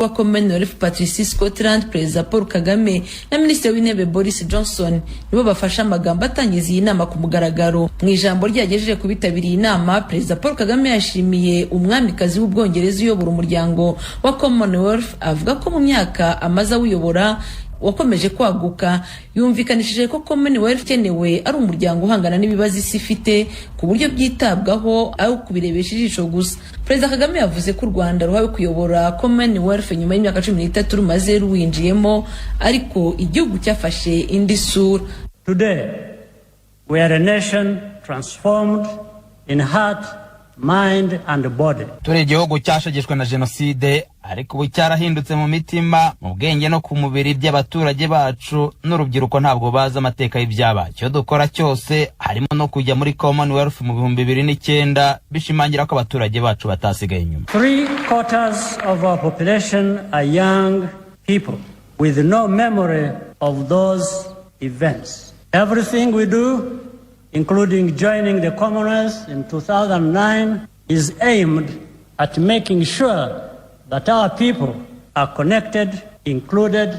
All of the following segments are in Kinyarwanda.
wa Commonwealth Patricia Scotland, Perezida Paul Kagame na Minisitiri w'Intebe Boris Johnson nibo bafasha amagambo atangiza iyi nama ku mugaragaro. Mu ijambo ryagejeje ku bitabiriye inama, Perezida Paul Kagame yashimiye umwamikazi w'Ubwongereza uyobora umuryango wa Commonwealth, avuga ko mu myaka amaze awuyobora wakomeje kwaguka. Yumvikanishije ko Commonwealth ikenewe ari umuryango uhangana n'ibibazo isi ifite ku buryo byitabwaho aho kubirebesha ijisho gusa. Perezida Kagame yavuze ko u Rwanda ruhawe kuyobora Commonwealth nyuma y'imyaka 13 rumaze ruwinjiyemo, ariko igihugu cyafashe indi sura. Today we are a nation transformed in heart, mind and body. Turi igihugu cyashegeshwe na jenoside, ariko ubu cyarahindutse mu mitima, mu bwenge no ku mubiri by'abaturage bacu n'urubyiruko ntabwo bazi amateka y'ibyabaye. Cyo dukora cyose harimo no kujya muri Commonwealth mu 2009 bishimangira ko abaturage bacu batasigaye inyuma. 3/4 of our population are young people with no memory of those events. Everything we do, including joining the Commonwealth in 2009, is aimed at making sure that our people are connected, included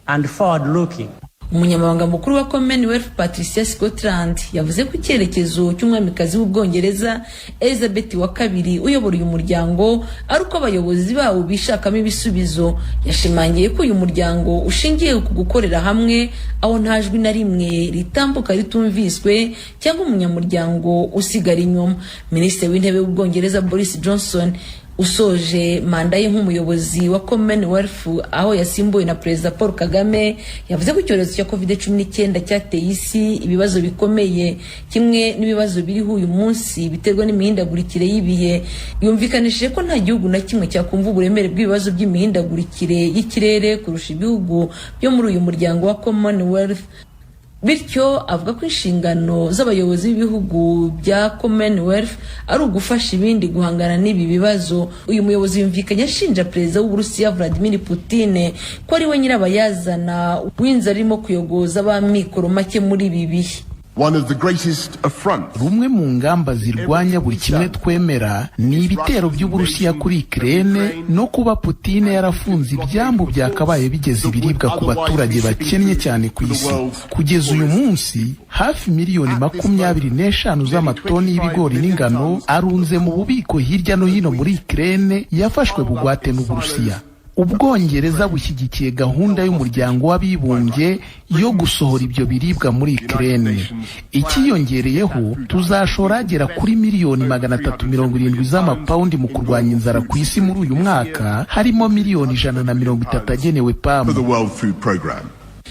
and forward-looking. Umunyamabanga mukuru wa Commonwealth Patricia Scotland yavuze ko icyerekezo cy'umwamikazi w'Ubwongereza Elizabeth wa kabiri uyobora uyu muryango ari uko abayobozi bawo bishakamo ibisubizo. Yashimangiye ko uyu muryango ushingiye ku gukorera hamwe, aho nta jwi na rimwe ritambuka ritumviswe cyangwa umunyamuryango usigara inyuma. Minisitiri w'Intebe w'Ubwongereza Boris Johnson usoje manda ye nk'umuyobozi wa Commonwealth aho yasimbuwe na Perezida Paul Kagame, yavuze ko icyorezo cya COVID-19 cyateye isi ibibazo bikomeye kimwe n'ibibazo biriho uyu munsi biterwa n'imihindagurikire y'ibihe. Yumvikanishije ko nta gihugu na kimwe cyakumva uburemere bw'ibibazo by'imihindagurikire y'ikirere kurusha ibihugu byo muri uyu muryango wa Commonwealth. Bityo avuga ko inshingano z'abayobozi b'ibihugu bya Commonwealth ari ugufasha ibindi guhangana n'ibi bibazo. Uyu muyobozi yumvikanye ashinja Perezida w'Uburusiya Vladimir Putin ko ari we nyirabayazana w'inzara arimo kuyogoza ab'amikoro make muri ibi bihe. Rumwe mu ngamba zirwanya buri kimwe twemera ni ibitero by'Uburusiya kuri Ukraine no kuba Putin yarafunze ibyambu byakabaye bigeze ibiribwa ku baturage bakennye cyane ku isi. Kugeza uyu munsi hafi miliyoni 25 z'amatoni y'ibigori n'ingano arunze mu bubiko hirya no hino muri Ukraine yafashwe bugwate n'Uburusiya. Ubwongereza bushyigikiye gahunda y'umuryango w'abibumbye yo gusohora ibyo biribwa muri Ukraine. Ikiyongereyeho tuzashora agera kuri miliyoni 370 z'amapaundi mu kurwanya inzara ku isi muri uyu mwaka, harimo miliyoni 130 agenewe PAM.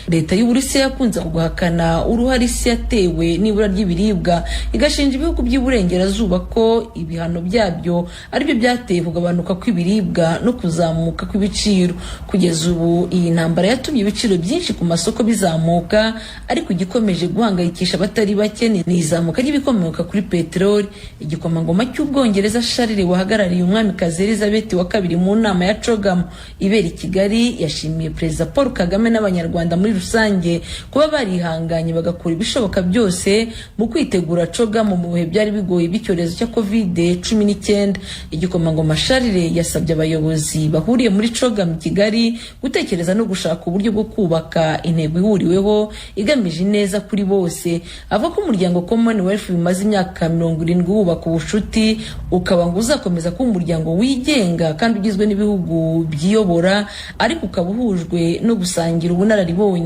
Leta y'Uburusiya yakunze kuguhakana uruhare isi yatewe n'ibura ry'ibiribwa, igashinja ibihugu by'Iburengerazuba ko ibihano byabyo aribyo byateye kugabanuka kw'ibiribwa no kuzamuka kw'ibiciro. Kugeza ubu iyi ntambara yatumye ibiciro byinshi ku masoko bizamuka, ariko igikomeje guhangayikisha abatari bake ni izamuka ry'ibikomoka kuri peteroli. Igikomangoma cy'Ubwongereza SHERE wahagarariye umwamikazi Elizabeth wa kabiri mu nama ya CHOGM ibera i Kigali yashimiye Perezida Paul Kagame n'Abanyarwanda muri rusange kuba barihanganye bagakora ibishoboka byose mu kwitegura CHOGM mu bihe byari bigoye by'icyorezo cya COVID-19. Igikomangoma SHERE yasabye abayobozi bahuriye muri CHOGM Kigali gutekereza no gushaka uburyo bwo kubaka intego ihuriweho igamije neza kuri bose. Avuga ko umuryango Commonwealth bimaze imyaka 70 wubaka ubucuti, ukaba ngo uzakomeza kuba umuryango wigenga kandi ugizwe n'ibihugu byiyobora, ariko ukaba uhujwe no gusangira ubunararibonye.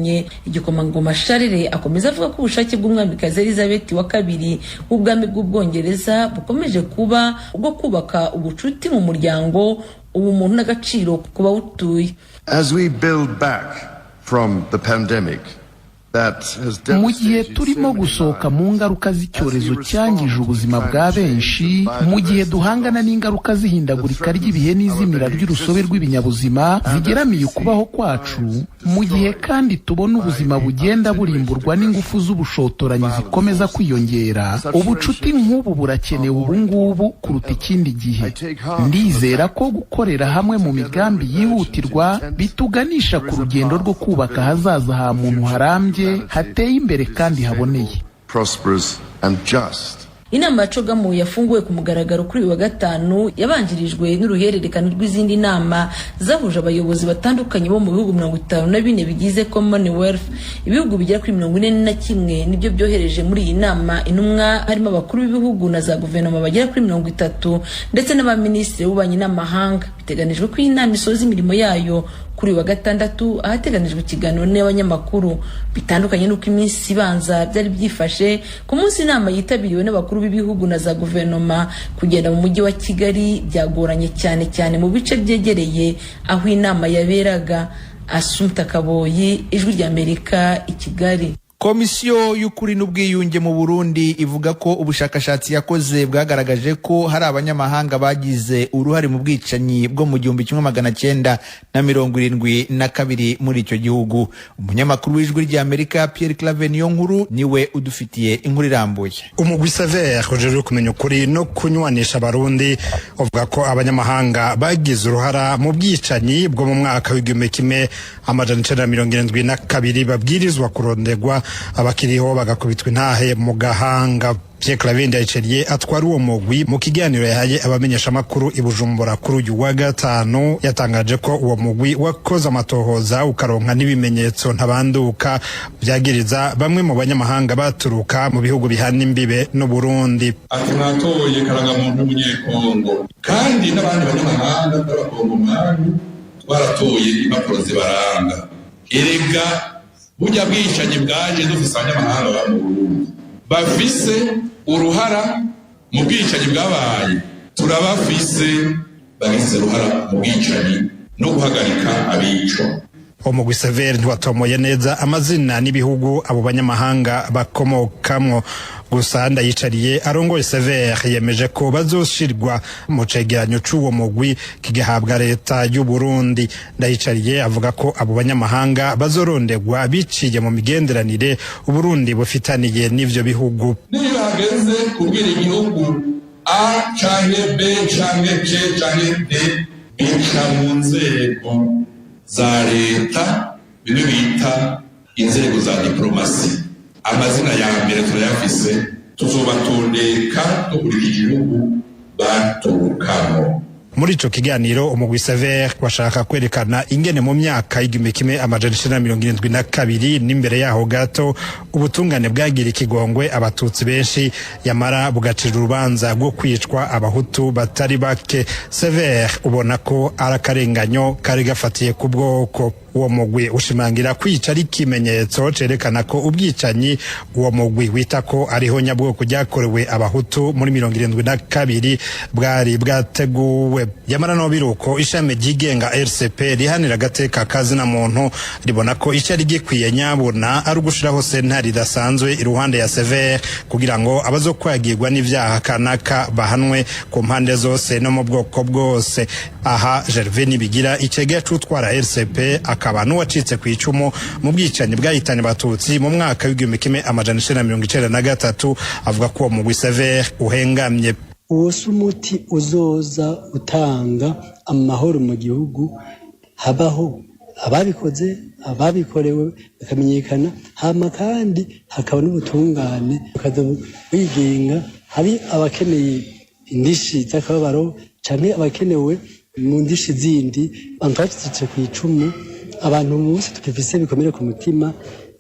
Igikomangoma SHERE akomeza avuga ko ubushake bw'umwamikazi Elizabeth wa kabiri w'ubwami bw'Ubwongereza bukomeje kuba ubwo kubaka ubucuti mu muryango, ubumuntu n'agaciro ku bawutuye. As we build back from the pandemic, mu gihe turimo gusohoka mu ngaruka z'icyorezo cyangije ubuzima bwa benshi, mu gihe duhangana n'ingaruka zihindagurika ry'ibihe n'izimira ry'urusobe rw'ibinyabuzima zigeramiye ukubaho kwacu, mu gihe kandi tubona ubuzima bugenda burimburwa n'ingufu z'ubushotoranyi zikomeza kwiyongera, ubucuti nk'ubu burakenewe ubu ngubu kuruta ikindi gihe. Ndizera ko gukorera hamwe mu migambi yihutirwa bituganisha ku rugendo rwo kubaka ahazaza ha muntu harambye, hateye imbere kandi haboneye. Inama ya Cogamu yafunguwe ku mugaragaro kuri uyu wa gatanu yabanjirijwe n'uruhererekane rw'izindi nama zahuje abayobozi batandukanye bo mu bihugu 54 bigize Commonwealth. Ibihugu bigera kuri 41 nibyo byohereje muri iyi nama intumwa, harimo abakuru b'ibihugu na za guverinoma bagera kuri 30 ndetse n'abaminisitiri b'ububanyi n'amahanga. Biteganijwe ko iyi nama isoza imirimo yayo kuri wa gatandatu, ahateganijwe ikiganiro n'abanyamakuru. Bitandukanye n'uko iminsi ibanza byari byifashe, ku munsi inama yitabiriwe n'abakuru b'ibihugu na za guverinoma, kugenda mu mujyi wa Kigali byagoranye cyane mu bice byegereye aho inama yaberaga. Assumpta Kaboyi, Ijwi ry'Amerika, i Kigali. Komisiyo y'ukuri n'ubwiyunge mu Burundi ivuga ko ubushakashatsi yakoze bwagaragaje ko hari abanyamahanga bagize uruhare mu bwicanyi bwo mu 1972 muri icyo gihugu. Umunyamakuru w'Ijwi ry'Amerika Pierre Claver Niyonkuru niwe udufitiye inkuru irambuye. Umugwi SHERE ujejwe kumenya ukuri no kunywanisha abarundi uvuga ko abanyamahanga bagize uruhara mu bwicanyi bwo mu mwaka w'1972 babwirizwa kurondegwa, abakiriho bagakubitwa intahe mu gahanga. Pierre Claver Niyonkuru atwara uwo mugwi mu kiganiro yahaye abamenyesha makuru i Bujumbura kuri uyu wa gatanu, yatangaje ko uwo mugwi wakoze amatohoza ukaronka n'ibimenyetso ntabanduka byagiriza bamwe mu banyamahanga baturuka mu bihugu bihana imbibe n'u Burundi. Ati mwatoye karangamuntu w'umunyekongo kandi n'abandi banyamahanga b'abakongomani baratoye impapuro zibaranga. Erega burya bwicanyi bwaje dufise abanyamahanga ba mu Burundi bafise uruhara mu bwicanyi bwabaye, turabafise bagize uruhara mu bwicanyi no guhagarika abico. Umugwi SHERE ntiwatomoye neza amazina n'ibihugu abo banyamahanga bakomokamwo, gusa Ndayicariye arongoye SHERE yemeje ko bazoshirwa mu cegeranyo c'uwo mugwi kigahabwa leta y'u Burundi. Ndayicariye avuga ko abo banyamahanga bazorondegwa biciye mu migenderanire u Burundi bufitaniye n'ivyo bihugu. Niba hageze kubwira igihugu A canke B canke C canke D, bica mu nzego za leta, bimwe bita inzego za diplomasi. Amazina ya mbere turayafise, tuzobatondeka dukurikije igihugu baturukamo. Muri ico kiganiro umugwi SHERE washaka kwerekana ingene mu myaka y'1972 n'imbere yaho gato ubutungane bwagira ikigongwe abatutsi benshi, yamara bugacira urubanza rwo kwicwa abahutu batari bake. SHERE ubona ko arakarenganyo kari gafatiye ku bwoko. Uwo mugwi ushimangira kwica ari ikimenyetso cerekana ko ubwicanyi uwo mugwi wita ko ariho nyabwoko ryakorewe abahutu muri 1972 bwari bwateguwe. Yamara no biruko ishami ryigenga RCP rihanira agateka kazina muntu ribona ko icari gikwiye nyabona ari ugushiraho sentare idasanzwe iruhande ya SHERE kugira ngo abazokwagirwa n'ivyaha kanaka bahanwe ku mpande zose no mu bwoko bwose. Aha Gervais Nibigira icegera c'utwara RCP akaba n'uwacitse ku icumu mu bwicanyi bwahitanye abatutsi mu mwaka w'1993 avuga ko uwo mugwi SHERE uhengamye. Uwo sumuti uzoza utanga amahoro mu gihugu, habaho ababikoze ababikorewe bakamenyekana, hama kandi hakaba n'ubutungane bukazowigenga. Hari abakeneye indishi z'akababaro canke abakenewe mu ndishi zindi, bamfashitse ku icumu. Abantu munsi tukifise bikomere ku mutima,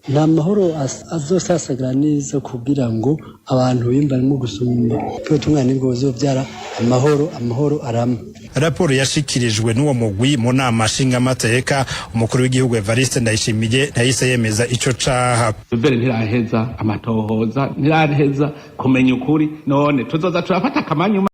nta mahoro azosasagara neza kugira ngo abantu bimbarimo gusumba ko tungane ngo zovyara amahoro arama. Raporo yashikirijwe n'uwo mugwi mu nama nshingamateka, umukuru w'igihugu Evariste Ndayishimiye yahise yemeza ico caha. Mbere ntiraheza amatohoza, ntiraheza kumenya ukuri, none tuzoza turafata akamanyu